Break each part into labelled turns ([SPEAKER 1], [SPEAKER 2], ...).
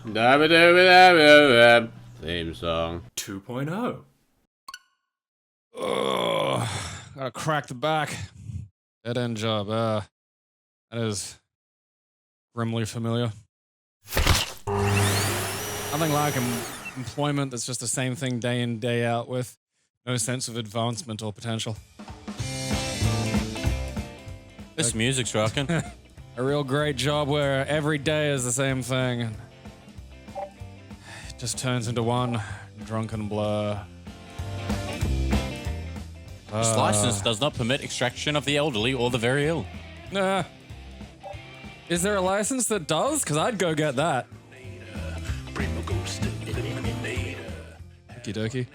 [SPEAKER 1] Theme song.
[SPEAKER 2] 2.0.
[SPEAKER 3] Oh, gotta crack the back. Dead end job. That is grimly familiar. Nothing like employment that's just the same thing day in, day out with no sense of advancement or potential.
[SPEAKER 4] This music's rocking.
[SPEAKER 3] A real great job where every day is the same thing. It just turns into one drunken blur.
[SPEAKER 4] This license does not permit extraction of the elderly or the very ill.
[SPEAKER 3] Is there a license that does? Because I'd go get that. Okie dokie.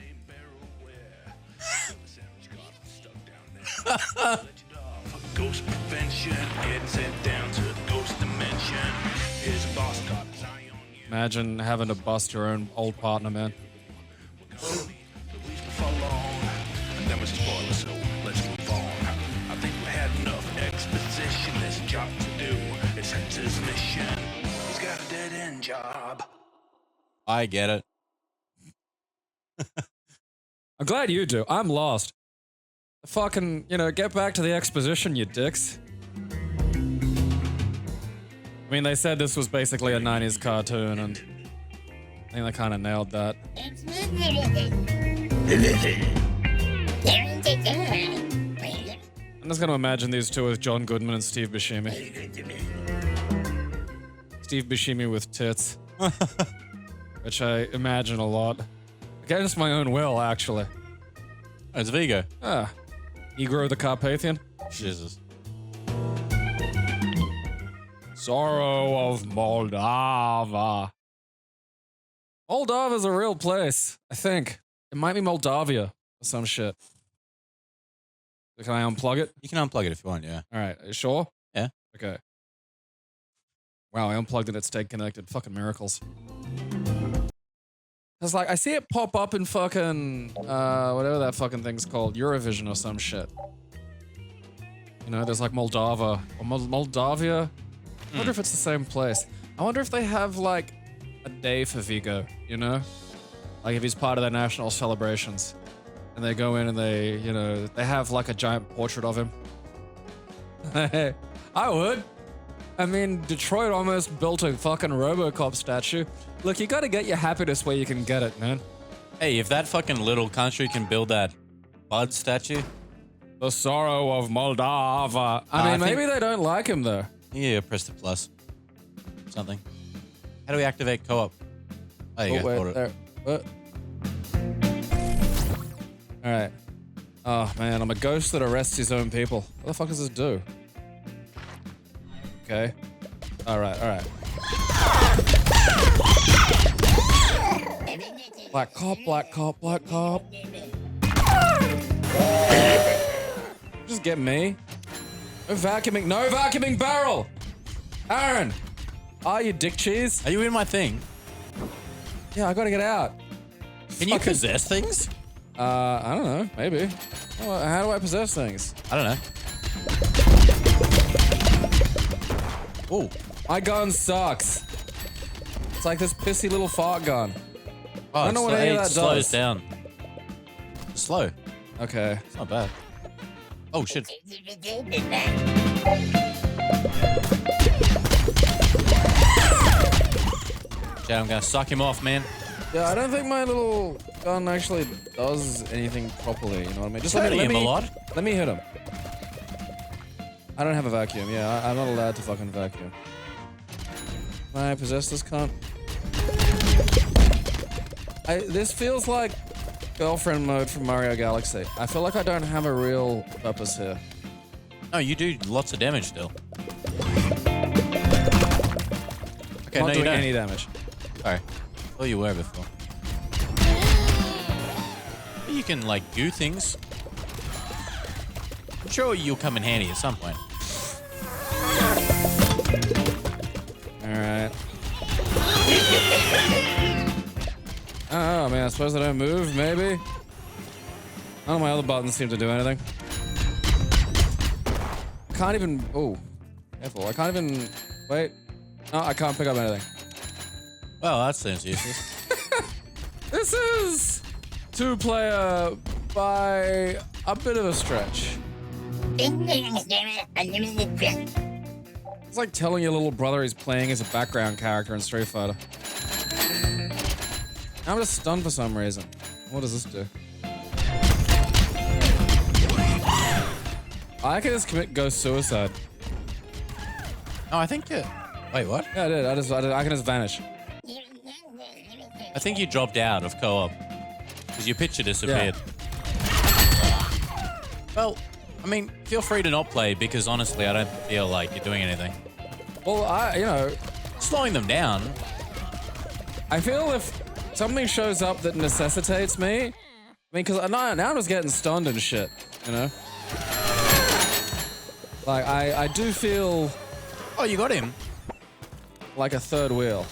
[SPEAKER 5] Ghost prevention, getting sent down to the ghost dimension. Here's a boss got his eye on you.
[SPEAKER 3] Imagine having to bust your own old partner, man.
[SPEAKER 5] And that was a spoiler, so let's move on. I think we had enough exposition. There's a job to do. It's his mission. He's got a dead end job.
[SPEAKER 4] I get it.
[SPEAKER 3] I'm glad you do. I'm lost. Fucking, get back to the exposition, you dicks. I mean, they said this was basically a 90s cartoon, and I think they kind of nailed that. I'm just gonna imagine these two as John Goodman and Steve Buscemi. Steve Buscemi with tits. Which I imagine a lot. Against my own will, actually.
[SPEAKER 4] Oh, it's Vigo.
[SPEAKER 3] Negro the Carpathian.
[SPEAKER 4] Jesus.
[SPEAKER 3] Sorrow of Moldava. Moldava's a real place, I think. It might be Moldavia or some shit. Can I unplug it?
[SPEAKER 4] You can unplug it if you want, yeah.
[SPEAKER 3] Alright, are you sure?
[SPEAKER 4] Yeah.
[SPEAKER 3] Okay. Wow, I unplugged it, it stayed connected. Fucking miracles. It's like, I see it pop up in fucking, whatever that fucking thing's called, Eurovision or some shit. There's like Moldava, or Moldavia. I wonder if it's the same place. I wonder if they have, like, a day for Vigo, Like, if he's part of their national celebrations. And they go in and they, they have, like, a giant portrait of him. I would. I mean, Detroit almost built a fucking RoboCop statue. Look, you gotta get your happiness where you can get it, man.
[SPEAKER 4] Hey, if that fucking little country can build that Bud statue.
[SPEAKER 3] The sorrow of Moldava. I mean, maybe they don't like him, though.
[SPEAKER 4] Yeah, press the plus. Something. How do we activate co-op? Oh, you go.
[SPEAKER 3] Wait, there. What? Alright. Oh, man, I'm a ghost that arrests his own people. What the fuck does this do? Okay. Alright. Black cop. Just get me. No vacuuming barrel! Aaron! You dick cheese?
[SPEAKER 4] Are you in my thing?
[SPEAKER 3] Yeah, I gotta get out.
[SPEAKER 4] Can you possess things?
[SPEAKER 3] I don't know. Maybe. How do I possess things?
[SPEAKER 4] I don't know. Oh,
[SPEAKER 3] my gun sucks. It's like this pissy little fart gun.
[SPEAKER 4] Oh,
[SPEAKER 3] I don't know what any of that
[SPEAKER 4] slows
[SPEAKER 3] does.
[SPEAKER 4] down. Slow.
[SPEAKER 3] Okay.
[SPEAKER 4] It's not bad. Oh, shit. Yeah, I'm gonna suck him off, man.
[SPEAKER 3] Yeah, I don't think my little gun actually does anything properly, you know what I mean? Just
[SPEAKER 4] let me a lot.
[SPEAKER 3] Let me hit him. I don't have a vacuum, yeah, I'm not allowed to fucking vacuum. Can I possess this cunt? This feels like girlfriend mode from Mario Galaxy. I feel like I don't have a real purpose here.
[SPEAKER 4] No, you do lots of damage still. Okay,
[SPEAKER 3] I'm not
[SPEAKER 4] no, you
[SPEAKER 3] doing
[SPEAKER 4] don't.
[SPEAKER 3] any damage.
[SPEAKER 4] Alright. Oh, you were before. You can, like, do things. I'm sure you'll come in handy at some point.
[SPEAKER 3] Alright. Oh, man, I suppose I don't move, maybe? None of my other buttons seem to do anything. I can't even... Oh, careful. I can't even... Wait. No, I can't pick up anything.
[SPEAKER 4] Well, that seems useless.
[SPEAKER 3] This is 2-player by a bit of a stretch. It's like telling your little brother he's playing as a background character in Street Fighter. I'm just stunned for some reason. What does this do? I can just ghost suicide.
[SPEAKER 4] Oh, I think it. Wait, what?
[SPEAKER 3] Yeah, I did. I can just vanish.
[SPEAKER 4] I think you dropped out of co-op because your picture disappeared. Well, I mean, feel free to not play because honestly, I don't feel like you're doing anything.
[SPEAKER 3] Well,
[SPEAKER 4] Slowing them down.
[SPEAKER 3] I feel if something shows up that necessitates me, I mean, because now I'm just getting stunned and shit, you know? Like, I do feel
[SPEAKER 4] Oh, you got him.
[SPEAKER 3] like a third wheel.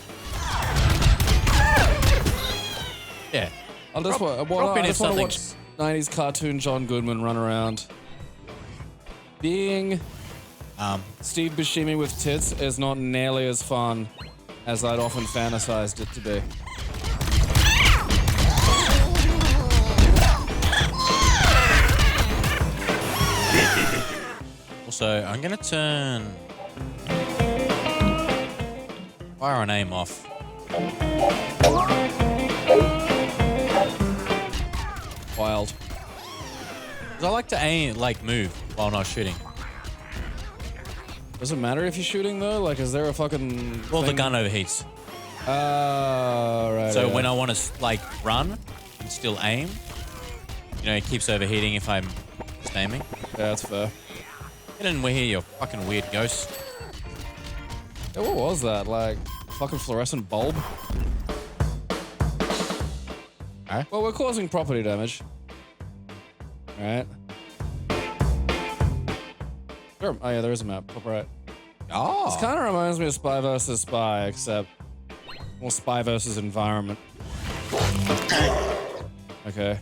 [SPEAKER 4] Yeah.
[SPEAKER 3] I'll just
[SPEAKER 4] Drop in
[SPEAKER 3] I
[SPEAKER 4] if
[SPEAKER 3] just want to
[SPEAKER 4] something-
[SPEAKER 3] watch 90s cartoon John Goodman run around. Being Steve Buscemi with tits is not nearly as fun as I'd often fantasized it to be.
[SPEAKER 4] Also, I'm gonna turn fire on aim off.
[SPEAKER 3] Wild.
[SPEAKER 4] 'Cause I like to aim, like move while not shooting.
[SPEAKER 3] Does it matter if you're shooting though? Like, is there a fucking
[SPEAKER 4] Well, the
[SPEAKER 3] thing?
[SPEAKER 4] gun overheats.
[SPEAKER 3] Right.
[SPEAKER 4] So
[SPEAKER 3] yeah.
[SPEAKER 4] when I want to like run and still aim, you know, it keeps overheating if I'm just aiming.
[SPEAKER 3] Yeah, that's fair.
[SPEAKER 4] Get in here, you fucking weird ghost.
[SPEAKER 3] Yeah, what was that? Like, fucking fluorescent bulb?
[SPEAKER 4] Alright.
[SPEAKER 3] Well, we're causing property damage. Alright. Sure. Oh yeah, there is a map. Top right.
[SPEAKER 4] Oh.
[SPEAKER 3] This kind of reminds me of Spy vs. Spy, except more Spy vs. Environment. Okay.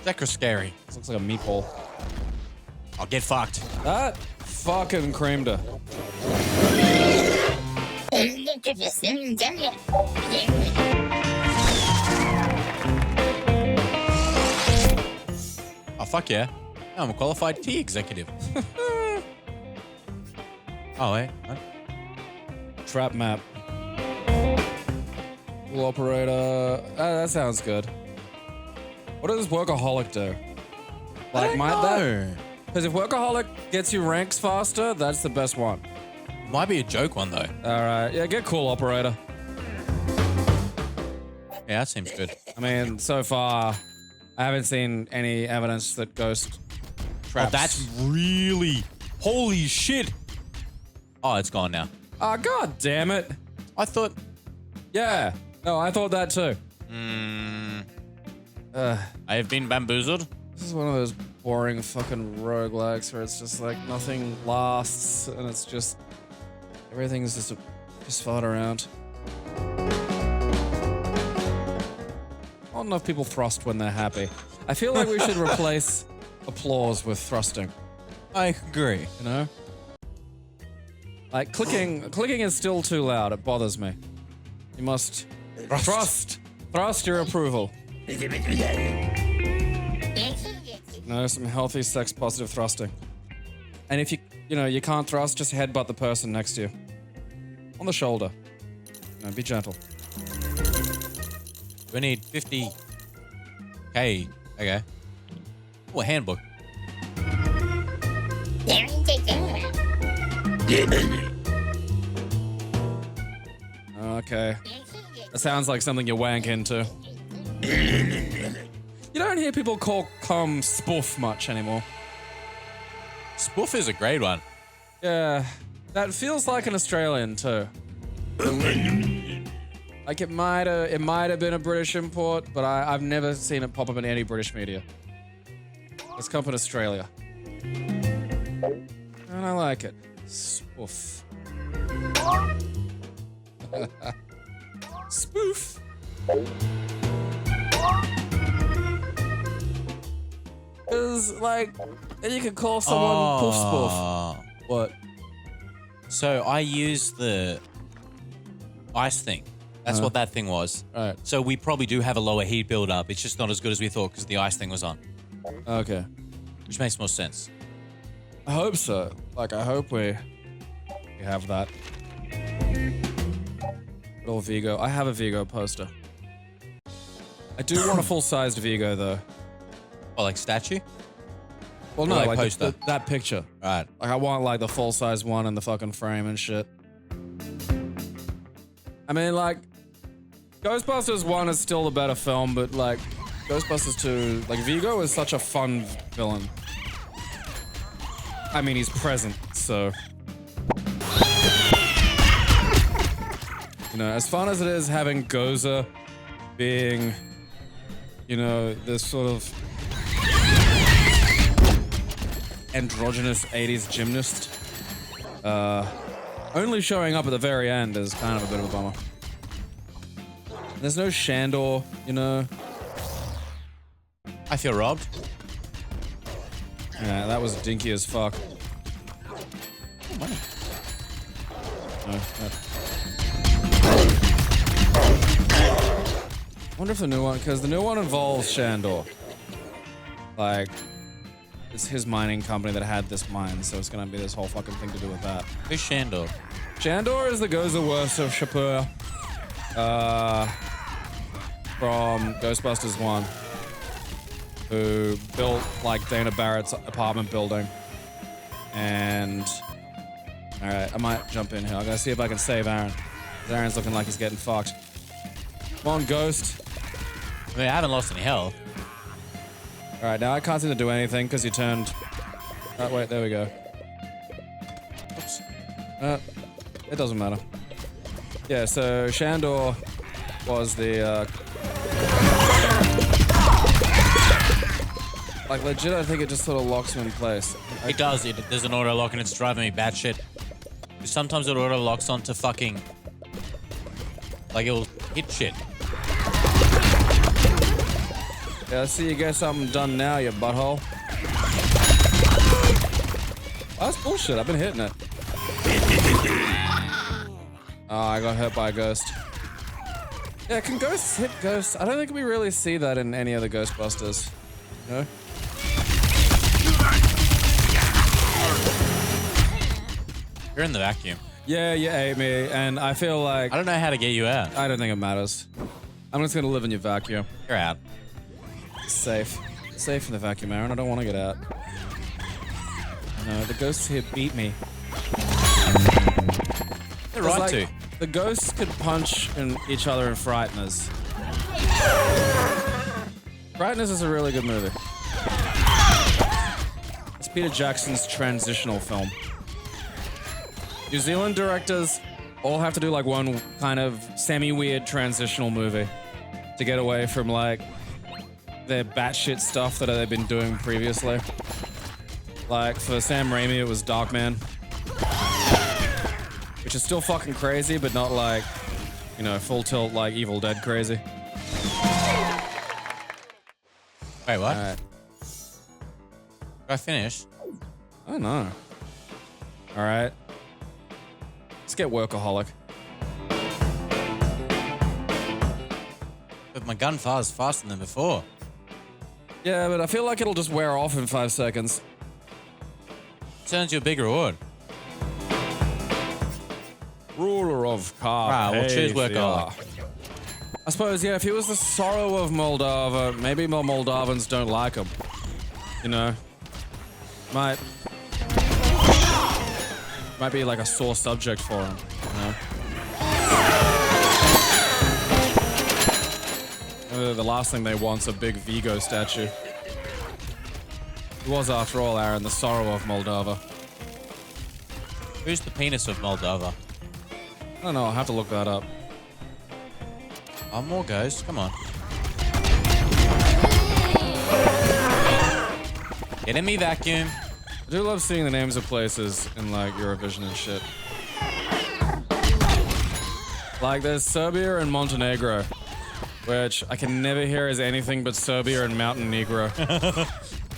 [SPEAKER 4] Zekra scary.
[SPEAKER 3] This looks like a meatball.
[SPEAKER 4] I'll get fucked.
[SPEAKER 3] That fucking creamed her.
[SPEAKER 4] Oh, fuck yeah. I'm a qualified tea executive. Oh, wait. What?
[SPEAKER 3] Trap map. Pool operator. That sounds good. What does Workaholic do? Like, might that? Because if Workaholic gets you ranks faster, that's the best one.
[SPEAKER 4] Might be a joke one, though.
[SPEAKER 3] Alright, yeah, get cool operator.
[SPEAKER 4] Yeah, that seems good.
[SPEAKER 3] I mean, so far, I haven't seen any evidence that ghost traps.
[SPEAKER 4] Oh, that's really... Holy shit. Oh, it's gone now.
[SPEAKER 3] Oh, god damn it.
[SPEAKER 4] I thought...
[SPEAKER 3] Yeah. No, I thought that too.
[SPEAKER 4] I have been bamboozled.
[SPEAKER 3] This is one of those boring fucking roguelikes where it's just like nothing lasts and it's just... Everything's just fought around. Not enough people thrust when they're happy. I feel like we should replace applause with thrusting,
[SPEAKER 4] I agree.
[SPEAKER 3] you know? Like, clicking is still too loud. It bothers me. You must thrust your approval. No, some healthy sex-positive thrusting. And if you can't thrust, just headbutt the person next to you. On the shoulder. No, be gentle.
[SPEAKER 4] We need 50K. Okay. Oh, a handbook.
[SPEAKER 3] Okay. That sounds like something you wank into. You don't hear people call cum spoof much anymore.
[SPEAKER 4] Spoof is a great one.
[SPEAKER 3] Yeah, that feels like an Australian too. Like it might have been a British import, but I've never seen it pop up in any British media. Let's come from Australia. And I like it. Spoof. Spoof. Cause like, you could call someone poof spoof. What?
[SPEAKER 4] So I use the ice thing That's what that thing was.
[SPEAKER 3] Right.
[SPEAKER 4] So we probably do have a lower heat build-up. It's just not as good as we thought because the ice thing was on,
[SPEAKER 3] Okay.
[SPEAKER 4] which makes more sense.
[SPEAKER 3] I hope so. Like, I hope we have that. Little Vigo. I have a Vigo poster. I do want a full-sized Vigo, though.
[SPEAKER 4] Oh, like statue?
[SPEAKER 3] Well, no,
[SPEAKER 4] like
[SPEAKER 3] like
[SPEAKER 4] poster?
[SPEAKER 3] that picture.
[SPEAKER 4] Right.
[SPEAKER 3] Like, I want, like, the full-size one in the fucking frame and shit. I mean, like, Ghostbusters 1 is still the better film, but, like, Ghostbusters 2, like, Vigo is such a fun villain. I mean, he's present, so... You know, as fun as it is having Gozer being, you know, this sort of androgynous 80s gymnast, only showing up at the very end is kind of a bit of a bummer. There's no Shandor, you know.
[SPEAKER 4] I feel robbed.
[SPEAKER 3] Yeah, that was dinky as fuck.
[SPEAKER 4] Oh, money.
[SPEAKER 3] No, I wonder if the new one, because the new one involves Shandor. Like, it's his mining company that had this mine, so it's gonna be this whole fucking thing to do with that.
[SPEAKER 4] Who's Shandor?
[SPEAKER 3] Shandor is the Gozer of Shapur, from Ghostbusters 1, who built, like, Dana Barrett's apartment building. And, alright, I might jump in here. I'm gonna see if I can save Aaron. Aaron's looking like he's getting fucked. Come on, Ghost.
[SPEAKER 4] I mean, I haven't lost any health.
[SPEAKER 3] Alright, now I can't seem to do anything because you turned... Oh, wait, there we go. Oops. It doesn't matter. Yeah, so Shandor was the, like, legit, I think it just sort of locks him in place.
[SPEAKER 4] It does. There's an auto lock and it's driving me batshit. Sometimes it auto locks onto fucking... Like, it'll hit shit.
[SPEAKER 3] Yeah, I see you get something done now, you butthole. Oh, that's bullshit. I've been hitting it. Oh, I got hurt by a ghost. Yeah, can ghosts hit ghosts? I don't think we really see that in any other Ghostbusters. No?
[SPEAKER 4] You're in the vacuum.
[SPEAKER 3] Yeah, you ate me, and I feel like...
[SPEAKER 4] I don't know how to get you out.
[SPEAKER 3] I don't think it matters. I'm just gonna live in your vacuum.
[SPEAKER 4] You're out.
[SPEAKER 3] Safe. Safe in the vacuum, Aaron. I don't want to get out. No, the ghosts here beat me.
[SPEAKER 4] They're right
[SPEAKER 3] like,
[SPEAKER 4] to.
[SPEAKER 3] The ghosts could punch in each other in Frighteners. Frighteners is a really good movie. It's Peter Jackson's transitional film. New Zealand directors all have to do like one kind of semi-weird transitional movie to get away from like their batshit stuff that they've been doing previously. Like for Sam Raimi, it was Darkman, which is still fucking crazy, but not like, you know, full tilt like Evil Dead crazy.
[SPEAKER 4] Wait, what?
[SPEAKER 3] Alright.
[SPEAKER 4] Did I finish?
[SPEAKER 3] I don't know. Alright. Let's get Workaholic.
[SPEAKER 4] But my gun fires faster than before.
[SPEAKER 3] Yeah, but I feel like it'll just wear off in 5 seconds.
[SPEAKER 4] Turns you a big reward.
[SPEAKER 3] Ruler of Carpathia.
[SPEAKER 4] Right, we'll choose Workaholic.
[SPEAKER 3] I suppose, yeah, if he was the sorrow of Moldova, maybe more Moldovans don't like him. You know? Might be like a sore subject for him, you know? The last thing they want's a big Vigo statue. He was, after all, Aaron, the sorrow of Moldova.
[SPEAKER 4] Who's the penis of Moldova?
[SPEAKER 3] I don't know, I'll have to look that up.
[SPEAKER 4] Oh, more ghosts. Come on. Get in me vacuum.
[SPEAKER 3] I do love seeing the names of places in, like, Eurovision and shit. Like, there's Serbia and Montenegro, which I can never hear as anything but Serbia and Montenegro.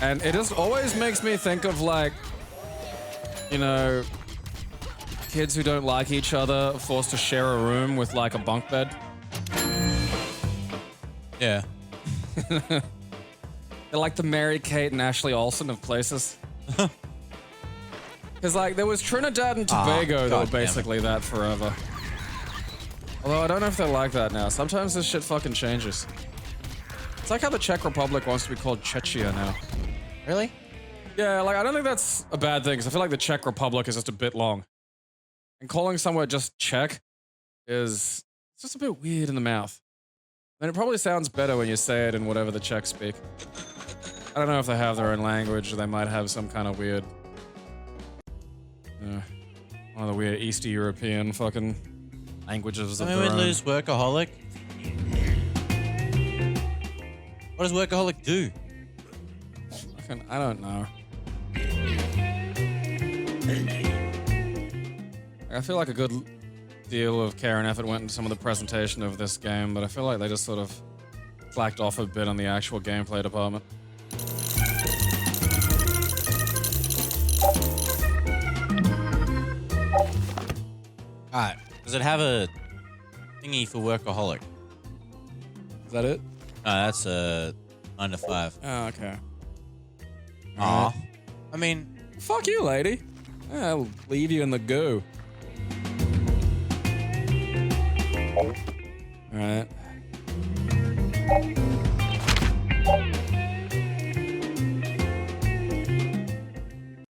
[SPEAKER 3] And it just always makes me think of, like, you know, kids who don't like each other forced to share a room with, like, a bunk bed.
[SPEAKER 4] Yeah.
[SPEAKER 3] They're like the Mary Kate and Ashley Olsen of places. Because like there was Trinidad and Tobago that
[SPEAKER 4] God
[SPEAKER 3] were
[SPEAKER 4] damn it.
[SPEAKER 3] basically that forever. Although I don't know if they're like that now. Sometimes this shit fucking changes. It's like how the Czech Republic wants to be called Czechia now.
[SPEAKER 4] Really?
[SPEAKER 3] Yeah, like I don't think that's a bad thing because I feel like the Czech Republic is just a bit long. And calling somewhere just Czech is it's just a bit weird in the mouth. And it probably sounds better when you say it in whatever the Czechs speak. I don't know if they have their own language or they might have some kind of weird... one of the weird Eastern European fucking languages of
[SPEAKER 4] I mean,
[SPEAKER 3] their
[SPEAKER 4] we
[SPEAKER 3] own.
[SPEAKER 4] lose Workaholic. What does Workaholic do?
[SPEAKER 3] Fucking, I don't know. I feel like a good deal of care and effort went into some of the presentation of this game, but I feel like they just sort of slacked off a bit on the actual gameplay department.
[SPEAKER 4] Alright. Does it have a thingy for Workaholic?
[SPEAKER 3] Is that it?
[SPEAKER 4] No, that's a 9 to 5.
[SPEAKER 3] Oh, okay.
[SPEAKER 4] Aw. I mean,
[SPEAKER 3] Fuck you, lady. I'll leave you in the goo. Alright.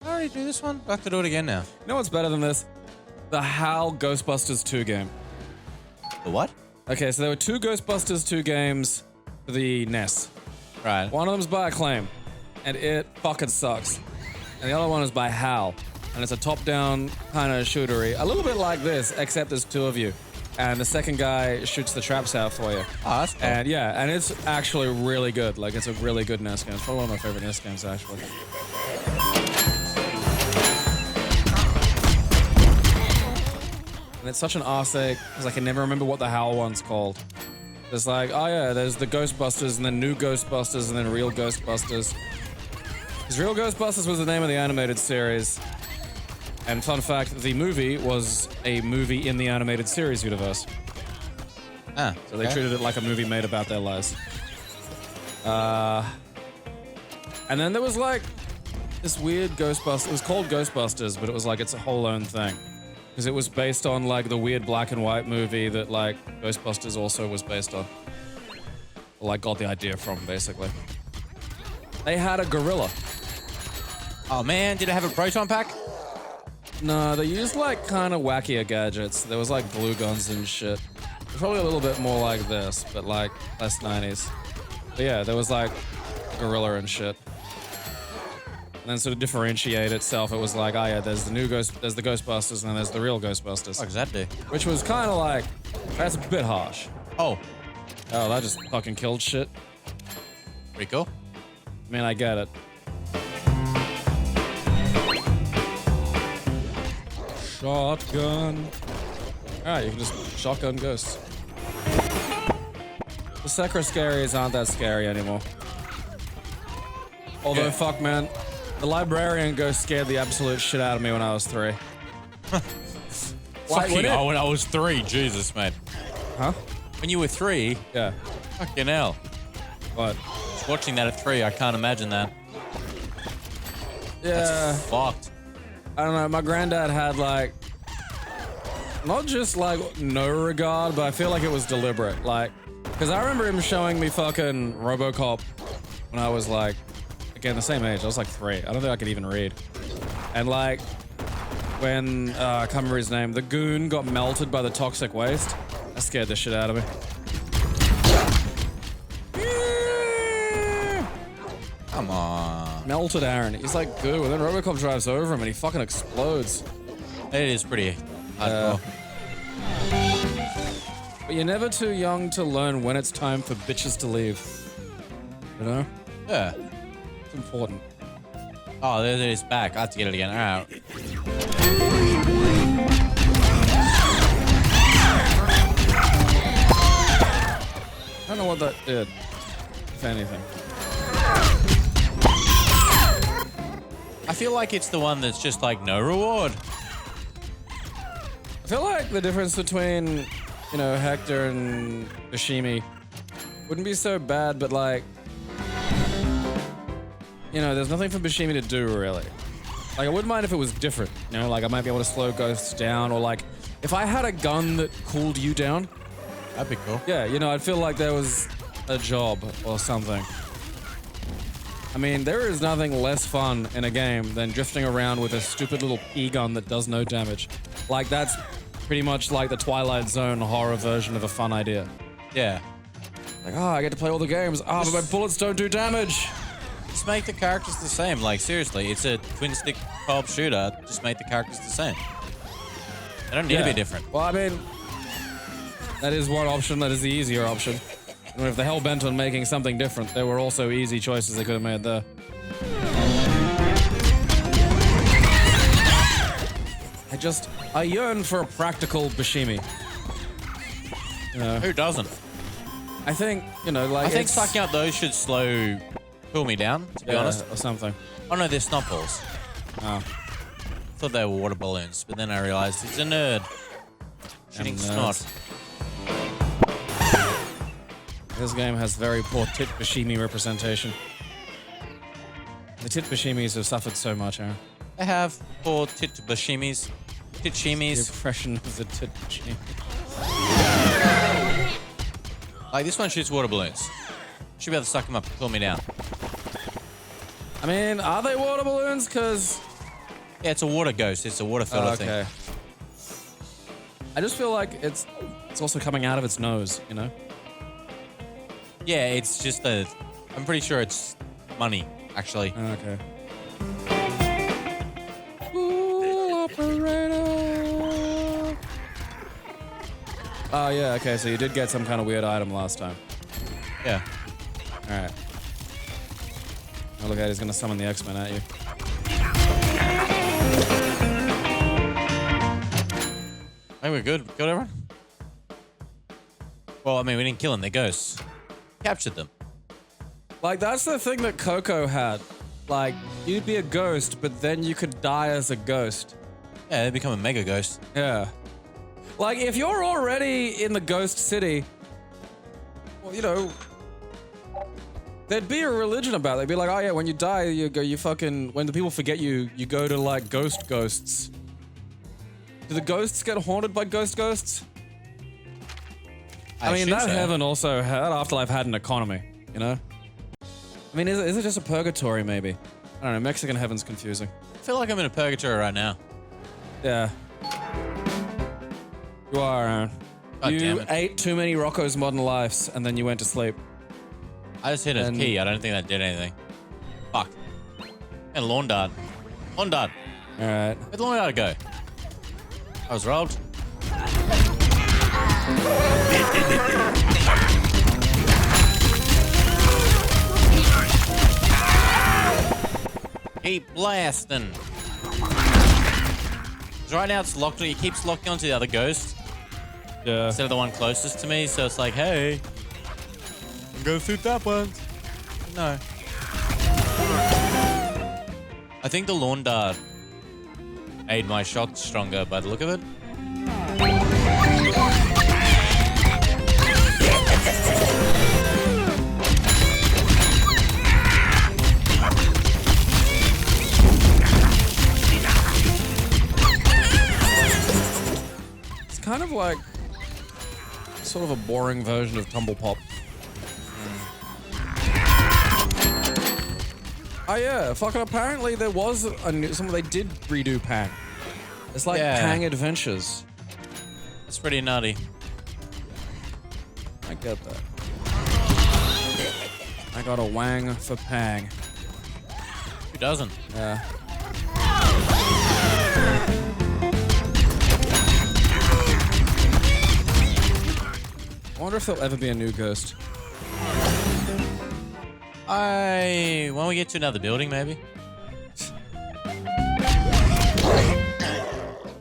[SPEAKER 4] I already do this one. I have to do it again now.
[SPEAKER 3] You know what's better than this? The HAL Ghostbusters 2 game.
[SPEAKER 4] The what?
[SPEAKER 3] Okay, so there were 2 Ghostbusters 2 games for the NES.
[SPEAKER 4] Right.
[SPEAKER 3] One of them's by Acclaim, and it fucking sucks. And the other one is by HAL, and it's a top-down kind of shootery. A little bit like this, except there's 2 of you. And the second guy shoots the traps out for you.
[SPEAKER 4] Oh, that's cool.
[SPEAKER 3] And yeah, and it's actually really good. Like, it's a really good NES game. It's probably one of my favorite NES games, actually. And it's such an arse ache, because I can never remember what the HAL one's called. There's like, oh yeah, there's the Ghostbusters, and then New Ghostbusters, and then Real Ghostbusters. Because Real Ghostbusters was the name of the animated series. And fun fact, the movie was a movie in the animated series universe.
[SPEAKER 4] Ah,
[SPEAKER 3] So they treated it like a movie made about their lives. And then there was like this weird Ghostbusters. It was called Ghostbusters, but it was like its whole own thing. Because it was based on like the weird black and white movie that like Ghostbusters also was based on. Or like got the idea from, basically. They had a gorilla.
[SPEAKER 4] Oh man, did it have a proton pack?
[SPEAKER 3] No, they used like kind of wackier gadgets. There was like glue guns and shit. Probably a little bit more like this, but like less 90s. But yeah, there was like gorilla and shit. And then sort of differentiate itself, it was like, oh yeah, there's the Ghostbusters, and then there's the Real Ghostbusters.
[SPEAKER 4] What does that do?
[SPEAKER 3] Which was kind of like, that's a bit harsh.
[SPEAKER 4] Oh,
[SPEAKER 3] Oh, that just fucking killed shit.
[SPEAKER 4] pretty cool.
[SPEAKER 3] I mean, I get it. Shotgun. Alright, you can just shotgun ghosts. The Secra scaries aren't that scary anymore. Although,
[SPEAKER 4] Yeah.
[SPEAKER 3] fuck, man. The librarian ghost scared the absolute shit out of me when I was 3.
[SPEAKER 4] Fucking,
[SPEAKER 3] when it-
[SPEAKER 4] oh, when I was 3, Jesus, mate.
[SPEAKER 3] Huh?
[SPEAKER 4] When you were 3,
[SPEAKER 3] Yeah.
[SPEAKER 4] fucking hell.
[SPEAKER 3] What?
[SPEAKER 4] Watching that at 3, I can't imagine that.
[SPEAKER 3] Yeah.
[SPEAKER 4] Fucked.
[SPEAKER 3] I don't know. My granddad had like, not just like no regard, but I feel like it was deliberate. Like, because I remember him showing me fucking RoboCop when I was like, again, the same age. I was like 3. I don't think I could even read. And like, when, I can't remember his name, the goon got melted by the toxic waste. That scared the shit out of me.
[SPEAKER 4] Come on.
[SPEAKER 3] Melted Aaron. He's like goo. And then RoboCop drives over him and he fucking explodes.
[SPEAKER 4] It is pretty hardcore.
[SPEAKER 3] But you're never too young to learn when it's time for bitches to leave. You know?
[SPEAKER 4] Yeah.
[SPEAKER 3] It's important.
[SPEAKER 4] Oh, there it is back. I have to get it again. All right.
[SPEAKER 3] I don't know what that did, if anything.
[SPEAKER 4] I feel like it's the one that's just like no reward.
[SPEAKER 3] I feel like the difference between, you know, Hector and Yoshimi wouldn't be so bad, but like, you know, there's nothing for Bashimi to do really. Like, I wouldn't mind if it was different, you know, like I might be able to slow ghosts down, or like, if I had a gun that cooled you down.
[SPEAKER 4] That'd be cool.
[SPEAKER 3] Yeah, you know, I'd feel like there was a job or something. I mean, there is nothing less fun in a game than drifting around with a stupid little pea gun that does no damage. Like, that's pretty much like the Twilight Zone horror version of a fun idea.
[SPEAKER 4] Yeah.
[SPEAKER 3] Like, I get to play all the games. But my bullets don't do damage.
[SPEAKER 4] Just make the characters the same. Like, seriously, it's a twin-stick co-op shooter. Just make the characters the same. They don't need to be different.
[SPEAKER 3] Well, I mean, that is one option. That is the easier option. And if they're hell-bent on making something different, there were also easy choices they could have made there. I yearn for a practical Bashimi. You know,
[SPEAKER 4] Who doesn't?
[SPEAKER 3] I think, you know, like,
[SPEAKER 4] I think sucking out those should cool me down, to be honest.
[SPEAKER 3] Or something.
[SPEAKER 4] Oh no, they're snot balls.
[SPEAKER 3] Oh.
[SPEAKER 4] Thought they were water balloons, but then I realized it's a nerd. Shooting snot.
[SPEAKER 3] This game has very poor tit Bashimi representation. The tit Bashimis have suffered so much, Aaron.
[SPEAKER 4] I have poor tit bashimis. Tit
[SPEAKER 3] The
[SPEAKER 4] shimis.
[SPEAKER 3] oppression of the tit Bashimi.
[SPEAKER 4] Like, this one shoots water balloons. Should be able to suck them up and cool me down.
[SPEAKER 3] I mean, are they water balloons? Because...
[SPEAKER 4] Yeah, it's a water ghost. It's a water filler thing.
[SPEAKER 3] I just feel like it's also coming out of its nose, you know?
[SPEAKER 4] Yeah, it's just I'm pretty sure it's money, actually.
[SPEAKER 3] Okay. Ooh, operator. Oh, yeah, okay, so you did get some kind of weird item last time.
[SPEAKER 4] Yeah.
[SPEAKER 3] Alright. Oh, look at it, he's gonna summon the X-Men at you.
[SPEAKER 4] Hey, we're good. Got everyone? Well, I mean, we didn't kill them. They're ghosts. Captured them.
[SPEAKER 3] Like, that's the thing that Coco had. Like, you'd be a ghost, but then you could die as a ghost.
[SPEAKER 4] Yeah, they become a mega ghost.
[SPEAKER 3] Yeah. Like, if you're already in the ghost city, well, you know, there'd be a religion about it. They'd be like, oh yeah, when you die, when the people forget you, you go to, like, ghosts. Do the ghosts get haunted by ghosts? I mean, that heaven also, that afterlife had an economy, you know? I mean, is it just a purgatory, maybe? I don't know, Mexican heaven's confusing.
[SPEAKER 4] I feel like I'm in a purgatory right now.
[SPEAKER 3] Yeah. You are, Aaron.
[SPEAKER 4] God damn
[SPEAKER 3] You
[SPEAKER 4] it.
[SPEAKER 3] ate too many Rocco's Modern Lives, and then you went to sleep.
[SPEAKER 4] I just hit a key. I don't think that did anything. Fuck. And lawn dart. Lawn dart.
[SPEAKER 3] Alright.
[SPEAKER 4] Where'd the lawn dart go? I was robbed. Keep blasting. 'Cause right now it's locked. It keeps locking onto the other ghost
[SPEAKER 3] Yeah.
[SPEAKER 4] instead of the one closest to me. So it's like, hey, I'm gonna shoot that one. No. I think the lawn dart made my shot stronger by the look of it.
[SPEAKER 3] It's kind of like sort of a boring version of Tumble Pop. Oh yeah, fucking apparently there was they did redo Pang. It's like
[SPEAKER 4] Yeah.
[SPEAKER 3] Pang Adventures.
[SPEAKER 4] That's pretty nutty.
[SPEAKER 3] I get that. I got a wang for Pang.
[SPEAKER 4] Who doesn't?
[SPEAKER 3] Yeah. I wonder if there'll ever be a new ghost.
[SPEAKER 4] When we get to another building, maybe.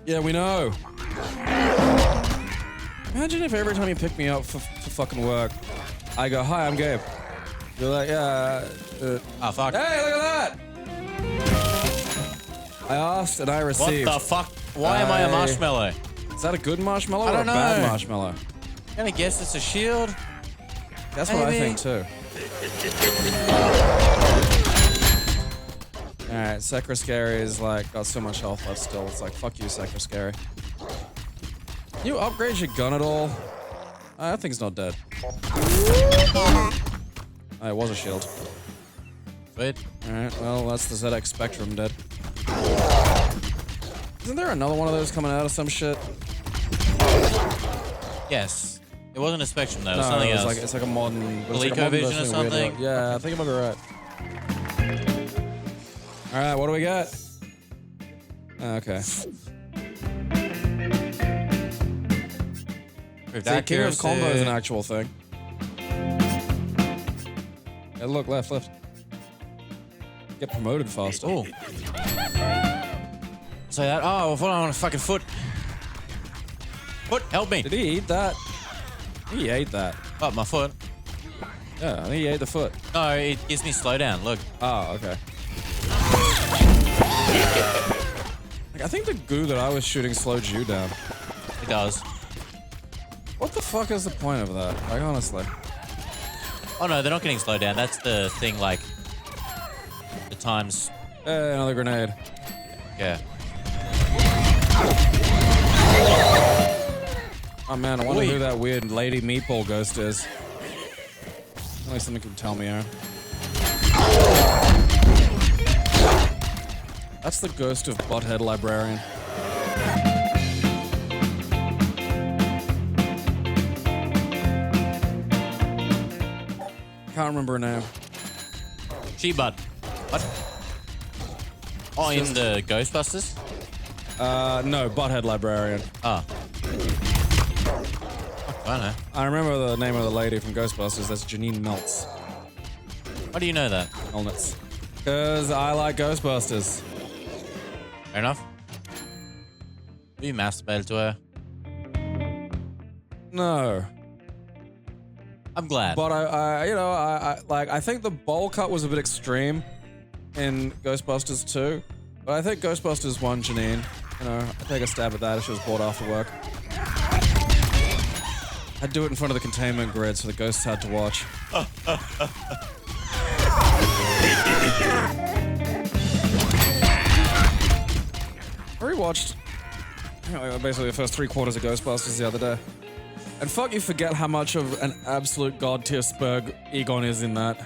[SPEAKER 3] Yeah, we know. Imagine if every time you pick me up for fucking work, I go, hi, I'm Gabe. You're like, yeah.
[SPEAKER 4] Oh, fuck.
[SPEAKER 3] Hey, look at that! I asked and I
[SPEAKER 4] What
[SPEAKER 3] received.
[SPEAKER 4] the fuck? Why am I a marshmallow?
[SPEAKER 3] Is that a good marshmallow
[SPEAKER 4] I
[SPEAKER 3] or a
[SPEAKER 4] don't
[SPEAKER 3] bad
[SPEAKER 4] know.
[SPEAKER 3] marshmallow?
[SPEAKER 4] I'm gonna guess it's a shield.
[SPEAKER 3] That's what I think too. Alright, Secra Scary is like got so much health left still. It's like fuck you, Secra Scary. Can you upgrade your gun at all? That thing's not dead. Oh, it was a shield.
[SPEAKER 4] Wait.
[SPEAKER 3] Alright, well that's the ZX Spectrum dead. Isn't there another one of those coming out of some shit?
[SPEAKER 4] Yes. It wasn't a Spectrum though. It was
[SPEAKER 3] No,
[SPEAKER 4] something
[SPEAKER 3] it's
[SPEAKER 4] else.
[SPEAKER 3] like it's like a modern. It's like a
[SPEAKER 4] ColecoVision
[SPEAKER 3] modern
[SPEAKER 4] or
[SPEAKER 3] version of
[SPEAKER 4] something?
[SPEAKER 3] Weird. Yeah, I think I might be right. All right, what do we got? Okay. See, King of Combo is an actual thing. Hey, look, left. Get promoted fast.
[SPEAKER 4] Oh. Say that. Oh, hold on a fucking foot. Foot, help me.
[SPEAKER 3] Did he eat that? He ate that.
[SPEAKER 4] Oh, my foot.
[SPEAKER 3] Yeah, I think he ate the foot.
[SPEAKER 4] No, it gives me slowdown. Look.
[SPEAKER 3] Oh, okay. Like, I think the goo that I was shooting slowed you down.
[SPEAKER 4] It does.
[SPEAKER 3] What the fuck is the point of that? Like, honestly.
[SPEAKER 4] Oh no, they're not getting slowed down. That's the thing, like the times.
[SPEAKER 3] Hey, another grenade.
[SPEAKER 4] Yeah.
[SPEAKER 3] Oh man, I wonder who that weird lady meatball ghost is. Only someone can tell me, Aaron. That's the ghost of Butthead Librarian. Can't remember her name.
[SPEAKER 4] She-Bud. What? Oh, in the Ghostbusters?
[SPEAKER 3] No, Butthead Librarian.
[SPEAKER 4] Ah. I don't know.
[SPEAKER 3] I remember the name of the lady from Ghostbusters. That's Janine Meltz.
[SPEAKER 4] Why do you know that?
[SPEAKER 3] Melnitz. Because I like Ghostbusters.
[SPEAKER 4] Fair enough. Have you masturbated to her?
[SPEAKER 3] No.
[SPEAKER 4] I'm glad.
[SPEAKER 3] But I think the bowl cut was a bit extreme in Ghostbusters 2. But I think Ghostbusters 1, Janine, I'd take a stab at that if she was bored after work. I'd do it in front of the containment grid so the ghosts had to watch. I rewatched basically the first 3 quarters of Ghostbusters the other day. And fuck, you forget how much of an absolute god tier spurg Egon is in that.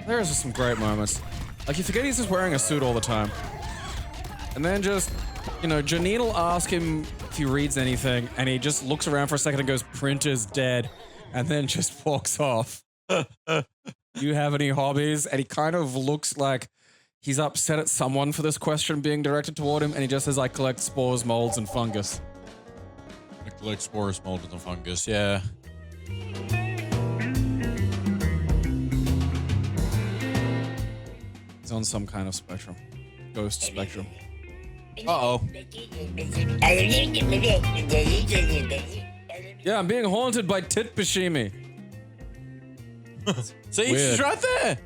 [SPEAKER 3] There is just some great moments. Like, you forget he's just wearing a suit all the time. And then just, Janine will ask him if he reads anything, and he just looks around for a second and goes, "Printer's dead," and then just walks off. "Do you have any hobbies?" And he kind of looks like he's upset at someone for this question being directed toward him, and he just says, "I collect spores, molds, and fungus."
[SPEAKER 4] I collect spores, molds, and fungus, yeah.
[SPEAKER 3] He's on some kind of spectrum. Ghost spectrum.
[SPEAKER 4] Uh-oh.
[SPEAKER 3] Yeah, I'm being haunted by Tit Bashimi.
[SPEAKER 4] See,
[SPEAKER 3] Weird.
[SPEAKER 4] she's right there.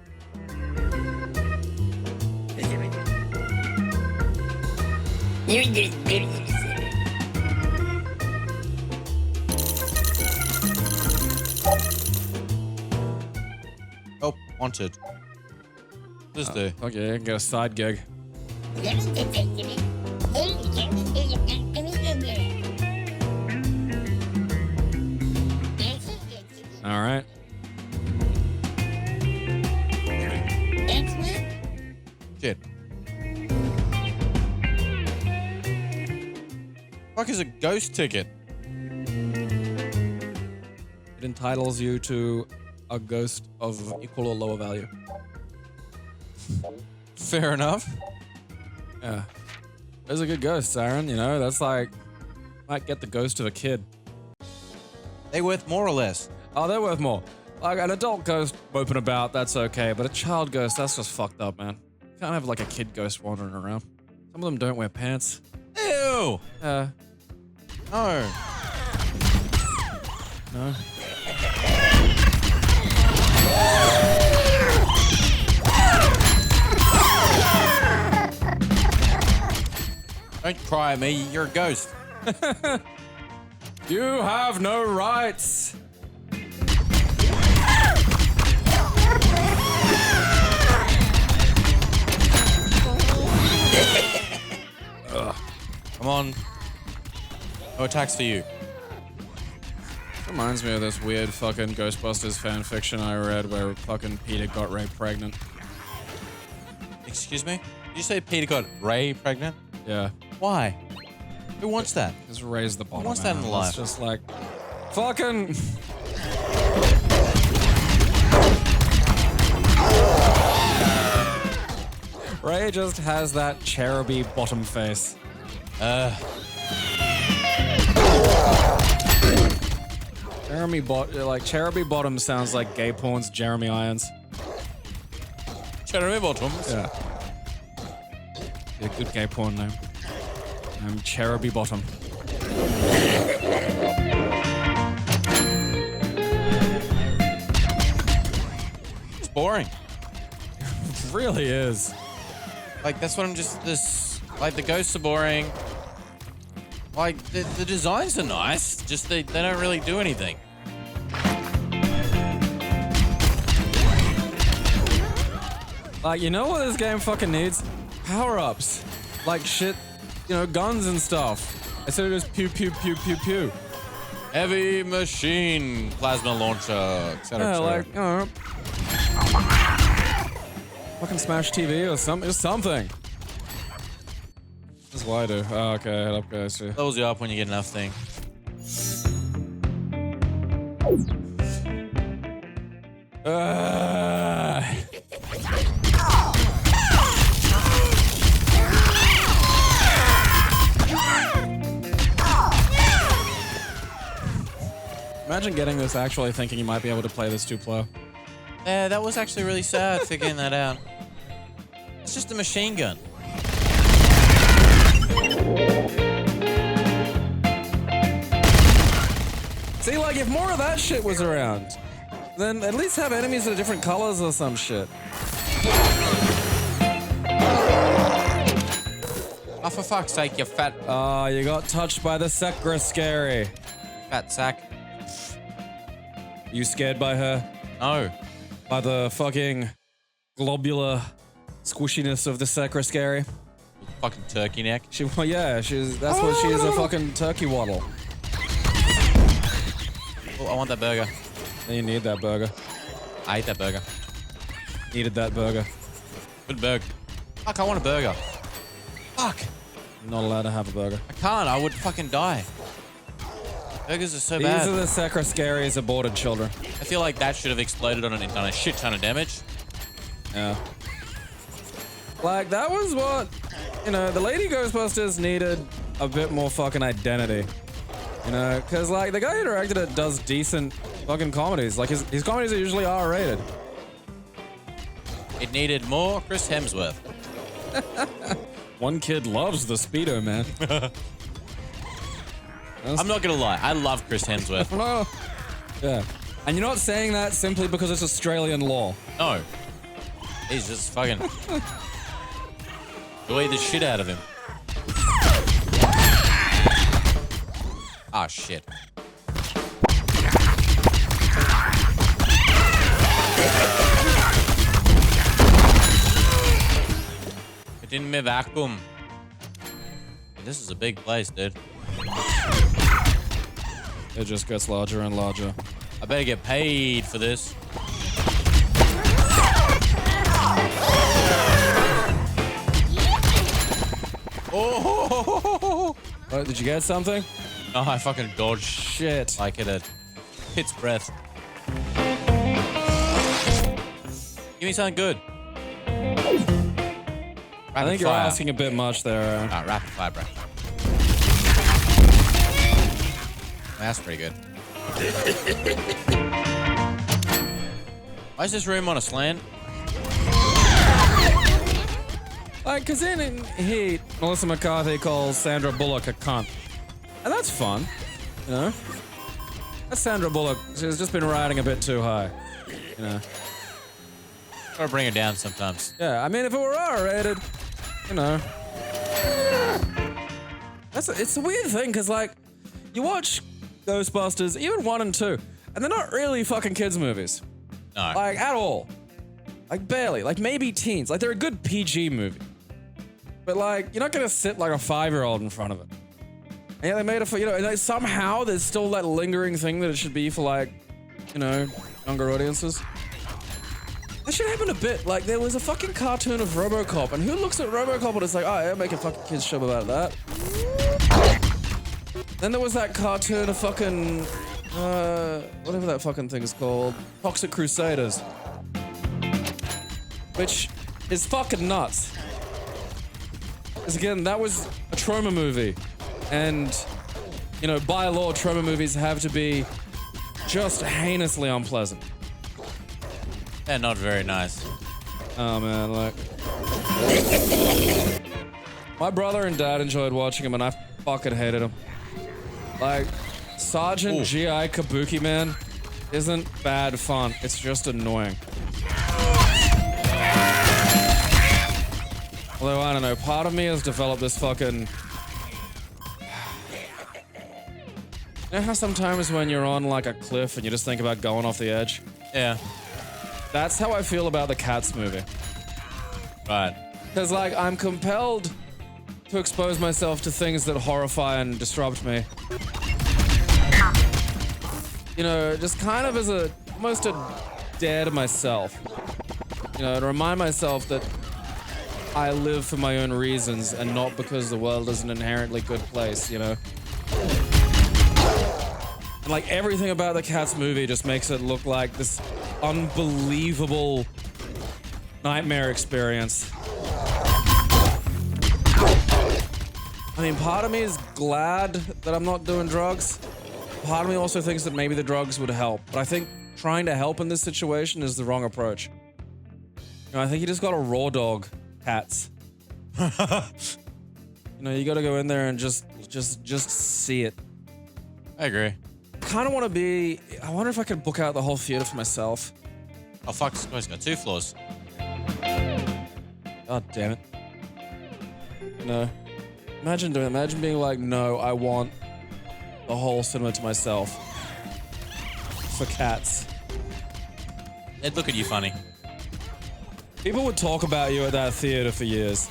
[SPEAKER 4] Oh, wanted. Just do.
[SPEAKER 3] Okay, I can get a side gig. All right.
[SPEAKER 4] Shit. Fuck is a ghost ticket?
[SPEAKER 3] It entitles you to a ghost of equal or lower value.
[SPEAKER 4] Fair enough.
[SPEAKER 3] Yeah. Those are good ghosts, Aaron. That's like, might get the ghost of a kid.
[SPEAKER 4] They worth more or less?
[SPEAKER 3] Oh, they're worth more. Like, an adult ghost moping about, that's okay. But a child ghost, that's just fucked up, man. You can't have like a kid ghost wandering around. Some of them don't wear pants.
[SPEAKER 4] Ew!
[SPEAKER 3] No. No?
[SPEAKER 4] Don't cry at me, you're a ghost.
[SPEAKER 3] You have no rights.
[SPEAKER 4] Come on. No attacks for you.
[SPEAKER 3] Reminds me of this weird fucking Ghostbusters fan fiction I read where fucking Peter got Ray pregnant.
[SPEAKER 4] Excuse me? Did you say Peter got Ray pregnant?
[SPEAKER 3] Yeah.
[SPEAKER 4] Why? Who wants that?
[SPEAKER 3] Just raise the bottom.
[SPEAKER 4] Who wants that in life?
[SPEAKER 3] It's just like, fucking. Ray just has that cheruby bottom face. Cheruby Bottom sounds like gay porn's Jeremy Irons.
[SPEAKER 4] Jeremy Bottoms?
[SPEAKER 3] Yeah. Yeah, good gay porn name. I'm Cheruby Bottom.
[SPEAKER 4] It's boring.
[SPEAKER 3] It really is.
[SPEAKER 4] Like, that's what I'm just, like, the ghosts are boring. Like, the designs are nice, just they don't really do anything.
[SPEAKER 3] Like, you know what this game fucking needs? Power-ups. Like shit, you know, guns and stuff. Instead of just pew, pew, pew, pew, pew.
[SPEAKER 4] Heavy machine, plasma launcher, etc.
[SPEAKER 3] Yeah, like, you know. Fucking smash TV or something. Just something. That's what I do. Oh, okay, head up, guys.
[SPEAKER 4] Levels you up when you get enough thing.
[SPEAKER 3] Imagine getting this actually thinking you might be able to play this Duplo.
[SPEAKER 4] Yeah, that was actually really sad figuring that out. It's just a machine gun.
[SPEAKER 3] See, like, if more of that shit was around, then at least have enemies that are different colors or some shit.
[SPEAKER 4] Oh, for fuck's sake, you fat
[SPEAKER 3] Oh, you got touched by the Secretary.
[SPEAKER 4] fat sack.
[SPEAKER 3] You scared by her?
[SPEAKER 4] No.
[SPEAKER 3] By the fucking globular squishiness of the Secretary?
[SPEAKER 4] Fucking turkey neck.
[SPEAKER 3] Well, yeah, that's what she is, a fucking turkey waddle.
[SPEAKER 4] Oh, I want that burger.
[SPEAKER 3] You need that burger.
[SPEAKER 4] I ate that burger.
[SPEAKER 3] Needed that burger.
[SPEAKER 4] Good burger. Fuck, I want a burger. Fuck.
[SPEAKER 3] Not allowed to have a burger.
[SPEAKER 4] I can't. I would fucking die. Burgers are so bad.
[SPEAKER 3] These are the Secretary's aborted children.
[SPEAKER 4] I feel like that should have exploded on done a shit ton of damage.
[SPEAKER 3] Yeah. Like, that was what, you know, the Lady Ghostbusters needed a bit more fucking identity. You know, because, like, the guy who directed it does decent fucking comedies. Like, his comedies are usually R-rated.
[SPEAKER 4] It needed more Chris Hemsworth.
[SPEAKER 3] One kid loves the Speedo, man.
[SPEAKER 4] I'm not gonna lie. I love Chris Hemsworth.
[SPEAKER 3] No. Yeah. And you're not saying that simply because it's Australian law.
[SPEAKER 4] No. He's just fucking... Delete the shit out of him. Ah, shit. It didn't me vacuum. This is a big place, dude.
[SPEAKER 3] It just gets larger and larger.
[SPEAKER 4] I better get paid for this. Oh!
[SPEAKER 3] Oh, did you get something?
[SPEAKER 4] No, I fucking dodged
[SPEAKER 3] Shit.
[SPEAKER 4] like at a pit's breath. Give me something good.
[SPEAKER 3] I think you're asking a bit much there.
[SPEAKER 4] Ah, rapid fire, bro. That's pretty good. Why is this room on a slant?
[SPEAKER 3] Like, cause in Heat, Melissa McCarthy calls Sandra Bullock a cunt. And that's fun, you know? That's Sandra Bullock. She's just been riding a bit too high, you know?
[SPEAKER 4] Gotta bring her down sometimes.
[SPEAKER 3] Yeah, I mean, if it were R-rated, you know. It's a weird thing, cause like, you watch Ghostbusters, even 1 and 2, and they're not really fucking kids movies.
[SPEAKER 4] No.
[SPEAKER 3] Like, at all. Like, barely. Like, maybe teens. Like, they're a good PG movie. But like, you're not gonna sit like a 5-year-old in front of it. And yeah, they made it for, and like somehow there's still that lingering thing that it should be for like, younger audiences. That should happen a bit. Like there was a fucking cartoon of RoboCop, and who looks at RoboCop and it's like, oh, yeah, make a fucking kids show about that. Then there was that cartoon of fucking, whatever that fucking thing is called, Toxic Crusaders, which is fucking nuts. Because again, that was a trauma movie. And, by law, trauma movies have to be just heinously unpleasant.
[SPEAKER 4] They're not very nice.
[SPEAKER 3] Oh, man, like... My brother and dad enjoyed watching him, and I fucking hated him. Like, Sergeant G.I. Kabuki, man, isn't bad fun. It's just annoying. Although, I don't know, part of me has developed this fucking... You know how sometimes when you're on, like, a cliff and you just think about going off the edge?
[SPEAKER 4] Yeah.
[SPEAKER 3] That's how I feel about the Cats movie.
[SPEAKER 4] Right.
[SPEAKER 3] Because, like, I'm compelled to expose myself to things that horrify and disrupt me. Just kind of as almost a dare to myself. To remind myself that I live for my own reasons and not because the world is an inherently good place, And, like, everything about the Cats movie just makes it look like this unbelievable nightmare experience. I mean, part of me is glad that I'm not doing drugs. Part of me also thinks that maybe the drugs would help. But I think trying to help in this situation is the wrong approach. I think you just gotta raw dog cats. You gotta go in there and just see it.
[SPEAKER 4] I agree.
[SPEAKER 3] Kind of want to be... I wonder if I could book out the whole theater for myself.
[SPEAKER 4] Oh, fuck, this guy's got 2 floors.
[SPEAKER 3] God damn it. No. Imagine doing it. Imagine being like, no, I want the whole cinema to myself. For cats.
[SPEAKER 4] They'd look at you funny.
[SPEAKER 3] People would talk about you at that theater for years.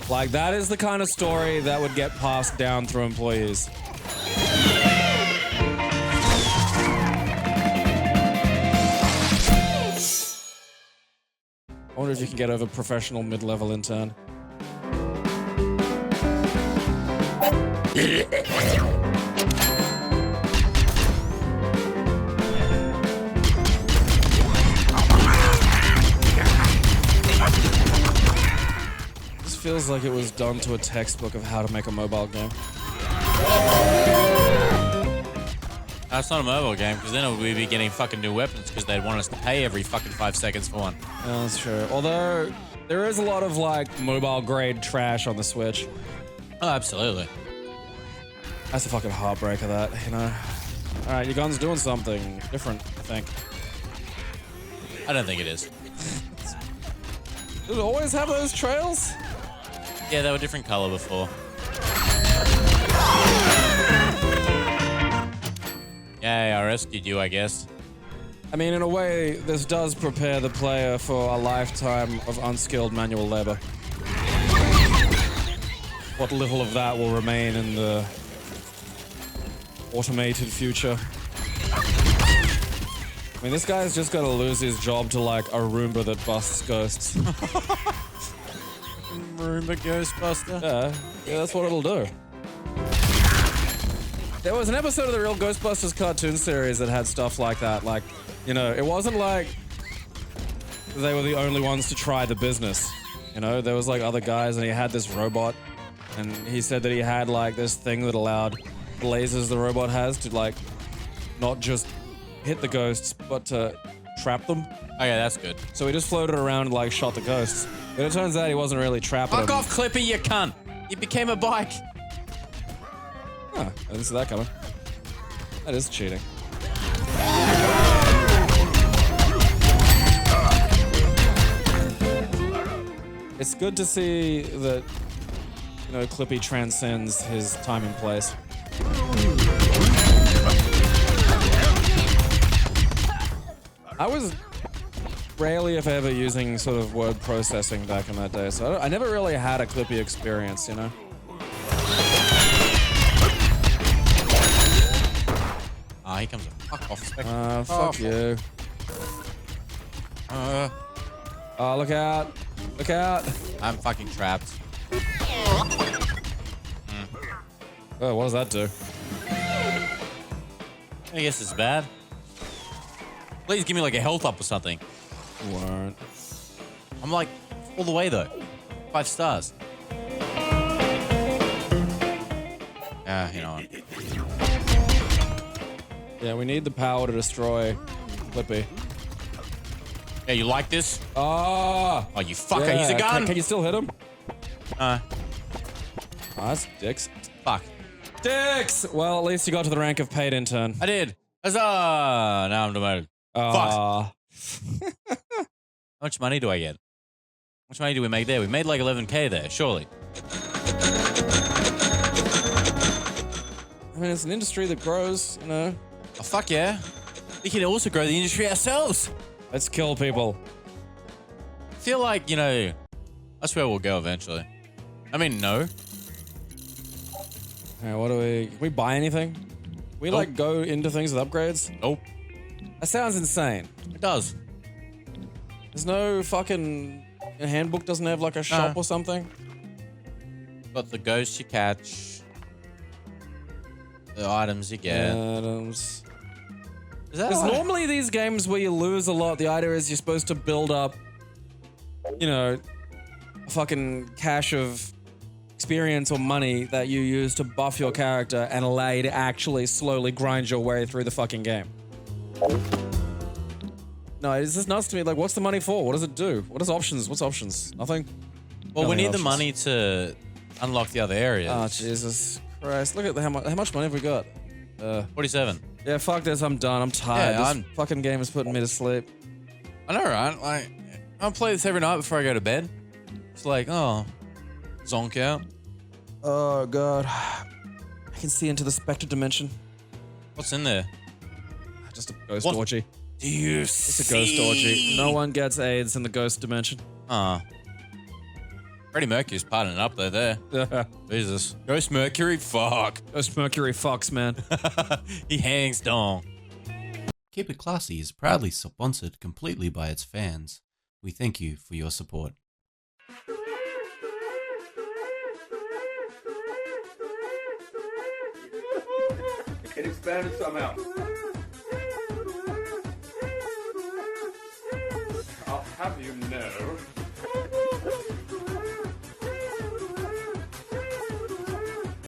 [SPEAKER 3] Like, that is the kind of story that would get passed down through employees. I wonder if you can get over professional mid-level intern. This feels like it was done to a textbook of how to make a mobile game.
[SPEAKER 4] That's not a mobile game, because then we'd be getting fucking new weapons because they'd want us to pay every fucking 5 seconds for one.
[SPEAKER 3] Yeah, that's true. Although, there is a lot of, like, mobile-grade trash on the Switch.
[SPEAKER 4] Oh, absolutely.
[SPEAKER 3] That's a fucking heartbreaker, that, Alright, your gun's doing something different, I think.
[SPEAKER 4] I don't think it is.
[SPEAKER 3] Did it always have those trails?
[SPEAKER 4] Yeah, they were different color before. Yay, I rescued you, I guess.
[SPEAKER 3] I mean, in a way, this does prepare the player for a lifetime of unskilled manual labor. What little of that will remain in the automated future. I mean, this guy's just gotta lose his job to, like, a Roomba that busts ghosts.
[SPEAKER 4] Roomba Ghostbuster?
[SPEAKER 3] Yeah, that's what it'll do. There was an episode of the real Ghostbusters cartoon series that had stuff like that. Like, it wasn't like they were the only ones to try the business. There was like other guys, and he had this robot, and he said that he had like this thing that allowed the lasers the robot has to like not just hit the ghosts, but to trap them.
[SPEAKER 4] Oh yeah, that's good.
[SPEAKER 3] So he just floated around and like shot the ghosts. But it turns out he wasn't really trapping them.
[SPEAKER 4] Fuck off, Clippy, you cunt! You became a bike!
[SPEAKER 3] Huh, I didn't see that coming. That is cheating. It's good to see that, Clippy transcends his time and place. I was rarely, if ever, using sort of word processing back in that day, so I never really had a Clippy experience,
[SPEAKER 4] here comes a fuck off spectre.
[SPEAKER 3] Fuck you. Oh, look out. Look out.
[SPEAKER 4] I'm fucking trapped.
[SPEAKER 3] Oh, what does that do?
[SPEAKER 4] I guess it's bad. Please give me like a health up or something.
[SPEAKER 3] Won't.
[SPEAKER 4] I'm like all the way though. 5 stars. You know what?
[SPEAKER 3] Yeah, we need the power to destroy Flippy.
[SPEAKER 4] Yeah, you like this?
[SPEAKER 3] Oh,
[SPEAKER 4] Oh, you fucker. He's a gun.
[SPEAKER 3] Can you still hit him?
[SPEAKER 4] Uh,
[SPEAKER 3] Oh, that's dicks.
[SPEAKER 4] fuck.
[SPEAKER 3] Dicks! Well, at least you got to the rank of paid intern.
[SPEAKER 4] I did. Huzzah! Now I'm demoted. Fuck.
[SPEAKER 3] How
[SPEAKER 4] How much money do I get? How much money do we make there? We made like 11K there, surely.
[SPEAKER 3] I mean, it's an industry that grows, you know.
[SPEAKER 4] Oh, fuck yeah. We can also grow the industry ourselves.
[SPEAKER 3] Let's kill people.
[SPEAKER 4] I feel like, you know, that's where we'll go eventually. I mean, no.
[SPEAKER 3] Okay, what do we... Can we buy anything? We, like, go into things with upgrades?
[SPEAKER 4] Nope.
[SPEAKER 3] That sounds insane.
[SPEAKER 4] It does.
[SPEAKER 3] There's no fucking... A handbook doesn't have, like, a shop or something?
[SPEAKER 4] Got the ghosts you catch. The items you get.
[SPEAKER 3] Items.
[SPEAKER 4] Is that
[SPEAKER 3] Because
[SPEAKER 4] like-
[SPEAKER 3] normally these games where you lose a lot, the idea is you're supposed to build up, you know, a fucking cache of experience or money that you use to buff your character and allow you to actually slowly grind your way through the fucking game. No, it's just nuts to me. Like, what's the money for? What does it do? What is options? What's options? Nothing?
[SPEAKER 4] Well, we
[SPEAKER 3] Nothing
[SPEAKER 4] need the
[SPEAKER 3] options.
[SPEAKER 4] money to unlock the other areas.
[SPEAKER 3] Oh, Jesus Christ. Look at how much money have we got?
[SPEAKER 4] 47.
[SPEAKER 3] Yeah, fuck this. I'm done. I'm tired.
[SPEAKER 4] Yeah,
[SPEAKER 3] this fucking game is putting me to sleep.
[SPEAKER 4] I know, right? Like, I play this every night before I go to bed. It's like, oh, zonk out.
[SPEAKER 3] Oh, God. I can see into the Spectre dimension.
[SPEAKER 4] What's in there?
[SPEAKER 3] Just a ghost
[SPEAKER 4] What?
[SPEAKER 3] orgy.
[SPEAKER 4] Do you
[SPEAKER 3] It's a ghost orgy. No one gets AIDS in the ghost dimension.
[SPEAKER 4] Freddie Mercury's partying up though there. Jesus. Ghost Mercury? Fuck.
[SPEAKER 3] Ghost Mercury fucks, man.
[SPEAKER 4] He hangs dong.
[SPEAKER 1] Keep It Classy is proudly sponsored completely by its fans. We thank you for your support.
[SPEAKER 2] It expanded somehow. I'll have you know.